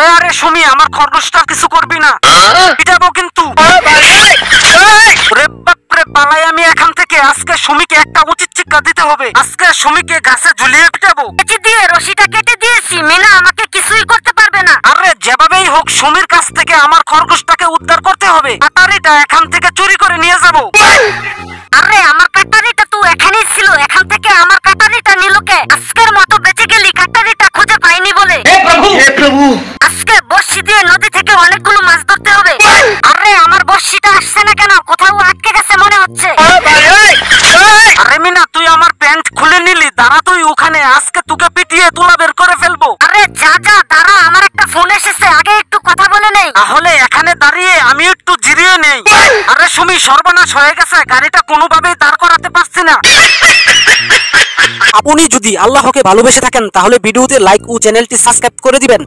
আরে আরে সুমি, আমার খরগোশটা কিছু করবি না, পিটাবো কিন্তু। ওরে বাপরে, পালাই আমি এখান থেকে। আজকে সুমিকে একটা উচিত শিক্ষা দিতে হবে। আজকে সুমিকে গাছে ঝুলিয়ে পিটাবো। কেটে দিয়ে রশিটা কেটে দিয়েছি, মিনা আমাকে কিছুই করতে পারবে না। আরে যেভাবেই হোক সুমির কাছ থেকে আমার খরগোশটাকে উদ্ধার করতে হবে। কাটারিটা এখান থেকে চুরি করে নিয়ে যাবো। আরে আমার কাটারিটা তো এখানেই ছিল, এখান থেকে আমার কাটারিটা নিল কে? আজকের মতো বেঁচে গেলি, কাটারিটা খুঁজে পাইনি বলে। হে প্রভু, আজকে বর্ষি দিয়ে নদী থেকে অনেকগুলো মাছ ধরতে হবে। আরে আমার বর্ষিটা আসছে না কেন? কোথাও আটকে গেছে মনে হচ্ছে। আরে মিনা, তুই আমার প্যান্ট খুলে নিলি, দাঁড়া তুই ওখানে। আজকে তোকে পিটিয়ে তুলা বের করে ফেলবো। আরে যা যা, দাঁড়া, আমার একটা ফোন এসেছে, আগে একটু কথা বলে নেই। তাহলে এখানে দাঁড়িয়ে আমি একটু জিরিয়ে নেই। আরে সুমি, সর্বনাশ হয়ে গেছে, গাড়িটা কোনোভাবেই দাঁড় করাতে পারছি না। আপনি যদি আল্লাহকে ভালোবেসে থাকেন তাহলে ভিডিওতে লাইক ও চ্যানেলটি সাবস্ক্রাইব করে দিবেন।